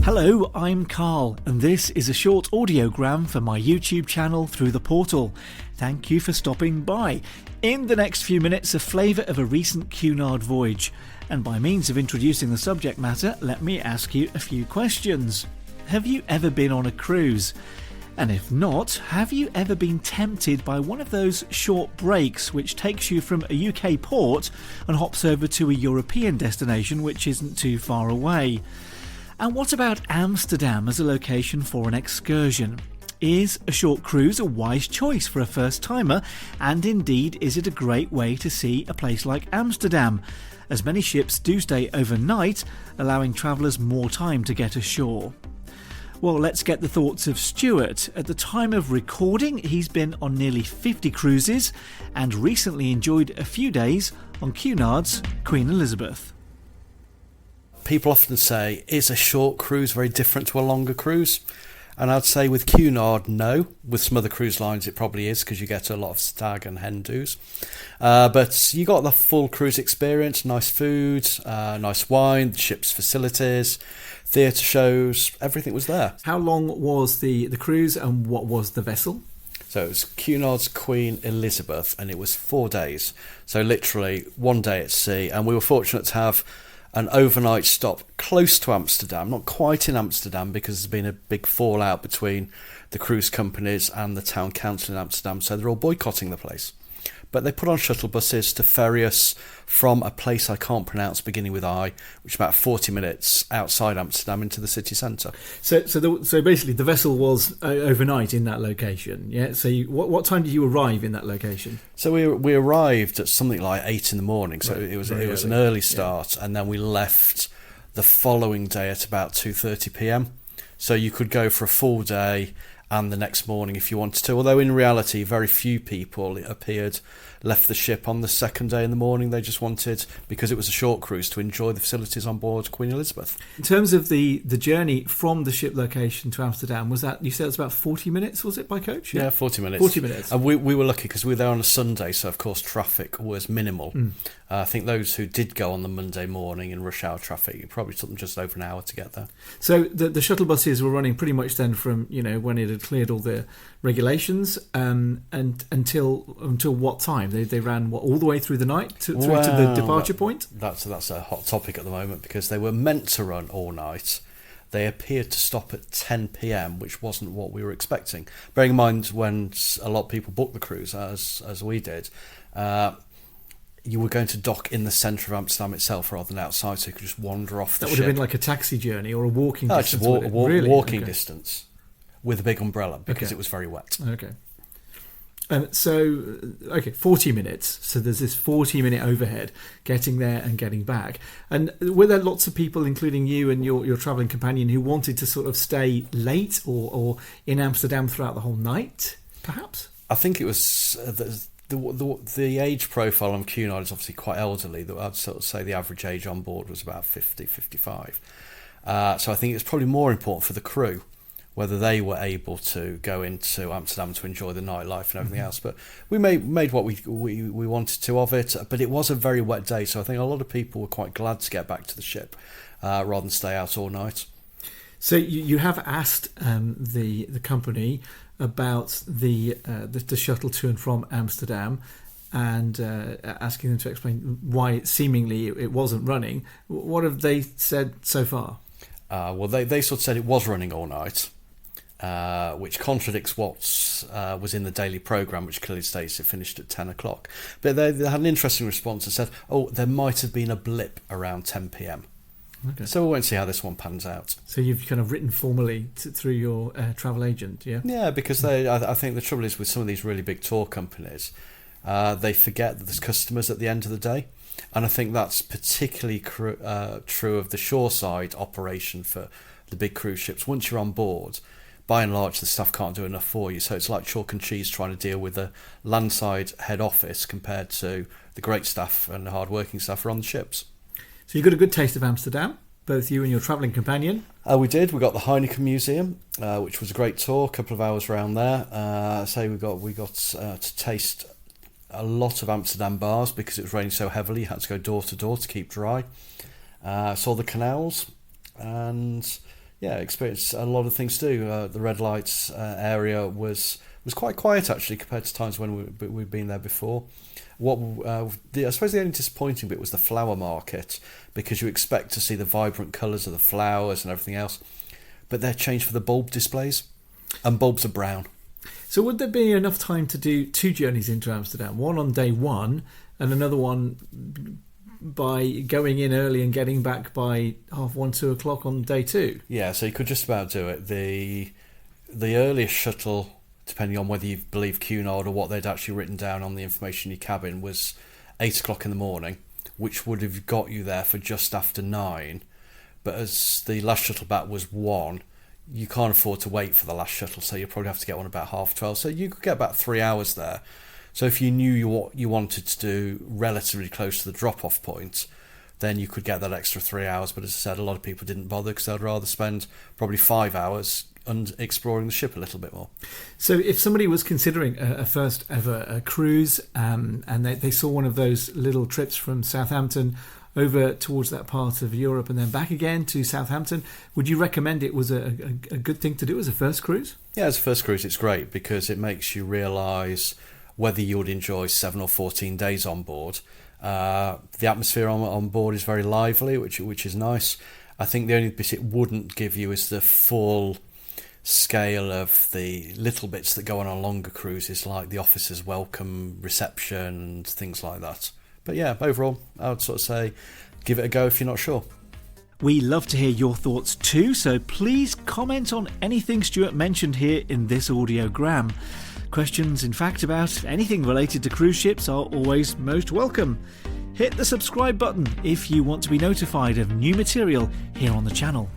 Hello, I'm Karl, and this is a short audiogram for my YouTube channel Through the Portal. Thank you for stopping by. In the next few minutes, a flavour of a recent Cunard voyage. And by means of introducing the subject matter, let me ask you a few questions. Have you ever been on a cruise? And if not, have you ever been tempted by one of those short breaks which takes you from a UK port and hops over to a European destination which isn't too far away? And what about Amsterdam as a location for an excursion? Is a short cruise a wise choice for a first-timer? And indeed, is it a great way to see a place like Amsterdam? As many ships do stay overnight, allowing travellers more time to get ashore. Well, let's get the thoughts of Stuart. At the time of recording, he's been on nearly 50 cruises and recently enjoyed a few days on Cunard's Queen Elizabeth. People often say, is a short cruise very different to a longer cruise? And I'd say with Cunard, no. With some other cruise lines, it probably is because you get a lot of stag and hen do's. But you got the full cruise experience, nice food, nice wine, the ship's facilities, theatre shows, everything was there. How long was the cruise and what was the vessel? So it was Cunard's Queen Elizabeth and it was 4 days. So literally 1 day at sea. And we were fortunate to have an overnight stop close to Amsterdam, not quite in Amsterdam because there's been a big fallout between the cruise companies and the town council in Amsterdam, so they're all boycotting the place. But they put on shuttle buses to ferry us from a place I can't pronounce beginning with I, which is about 40 minutes outside Amsterdam into the city centre. So basically the vessel was overnight in that location, yeah? So what time did you arrive in that location? So we arrived at something like 8 in the morning, so right, it was an early start, yeah. And then we left the following day at about 2:30 p.m. So you could go for a full day and the next morning if you wanted to, although in reality very few people, it appeared, left the ship on the second day in the morning. They just wanted, because it was a short cruise, to enjoy the facilities on board Queen Elizabeth. In terms of the journey from the ship location to Amsterdam, was that, you said it was about 40 minutes, was it, by coach? Yeah, 40 minutes. 40 minutes. And we were lucky because we were there on a Sunday, so of course traffic was minimal. I think those who did go on the Monday morning in rush hour traffic, it probably took them just over an hour to get there. So the shuttle buses were running pretty much then from, when it had cleared all the regulations and until what time? They ran all the way through the night through to the departure point? That's a hot topic at the moment because they were meant to run all night. They appeared to stop at 10 p.m, which wasn't what we were expecting. Bearing in mind when a lot of people booked the cruise, as we did, you were going to dock in the centre of Amsterdam itself rather than outside, so you could just wander off the ship. That would have been like a taxi journey or a walking distance? Really? Walking distance with a big umbrella because it was very wet. Okay. 40 minutes. So there's this 40-minute overhead, getting there and getting back. And were there lots of people, including you and your travelling companion, who wanted to sort of stay late or in Amsterdam throughout the whole night, perhaps? I think it was the age profile on Cunard is obviously quite elderly. I'd sort of say the average age on board was about 50, 55. So I think it's probably more important for the crew whether they were able to go into Amsterdam to enjoy the nightlife and everything else. But we made what we wanted to of it. But it was a very wet day, so I think a lot of people were quite glad to get back to the ship rather than stay out all night. So you have asked the company about the shuttle to and from Amsterdam and asking them to explain why seemingly it wasn't running. What have they said so far? Well, they sort of said it was running all night, which contradicts what was in the daily programme, which clearly states it finished at 10 o'clock. But they had an interesting response and said, there might have been a blip around 10 p.m. Okay. So we won't see how this one pans out. So you've kind of written formally through your travel agent, yeah? Yeah, because I think the trouble is with some of these really big tour companies, they forget that there's customers at the end of the day. And I think that's particularly true of the shoreside operation for the big cruise ships. Once you're on board, by and large, the staff can't do enough for you. So it's like chalk and cheese trying to deal with the landside head office compared to the great staff and the hard-working staff who are on the ships. So you got a good taste of Amsterdam, both you and your travelling companion. We did. We got the Heineken Museum, which was a great tour, a couple of hours around there. We got to taste a lot of Amsterdam bars because it was raining so heavily. You had to go door to door to keep dry. Saw the canals, and Yeah, experienced a lot of things too. The red lights area was quite quiet actually compared to times when we've been there before. I suppose the only disappointing bit was the flower market, because you expect to see the vibrant colours of the flowers and everything else, but they're changed for the bulb displays, and bulbs are brown. So would there be enough time to do 2 journeys into Amsterdam? One on day 1 and another one by going in early and getting back by 1:30, 2 o'clock on day 2? Yeah, so you could just about do it. The earliest shuttle, depending on whether you believe Cunard or what they'd actually written down on the information in your cabin, was 8 o'clock in the morning, which would have got you there for just after 9. But as the last shuttle back was 1, you can't afford to wait for the last shuttle, so you'll probably have to get one about 12:30. So you could get about 3 hours there. So if you knew what you wanted to do relatively close to the drop-off point, then you could get that extra 3 hours. But as I said, a lot of people didn't bother because they'd rather spend probably 5 hours and exploring the ship a little bit more. So if somebody was considering a first ever cruise and they saw one of those little trips from Southampton over towards that part of Europe and then back again to Southampton, would you recommend it was a good thing to do as a first cruise? Yeah, as a first cruise it's great because it makes you realise whether you would enjoy 7 or 14 days on board. The atmosphere on board is very lively, which is nice. I think the only bit it wouldn't give you is the full scale of the little bits that go on longer cruises, like the officers' welcome reception and things like that. But yeah, overall, I would sort of say give it a go if you're not sure. We love to hear your thoughts too, so please comment on anything Stuart mentioned here in this audiogram. Questions, in fact, about anything related to cruise ships are always most welcome. Hit the subscribe button if you want to be notified of new material here on the channel.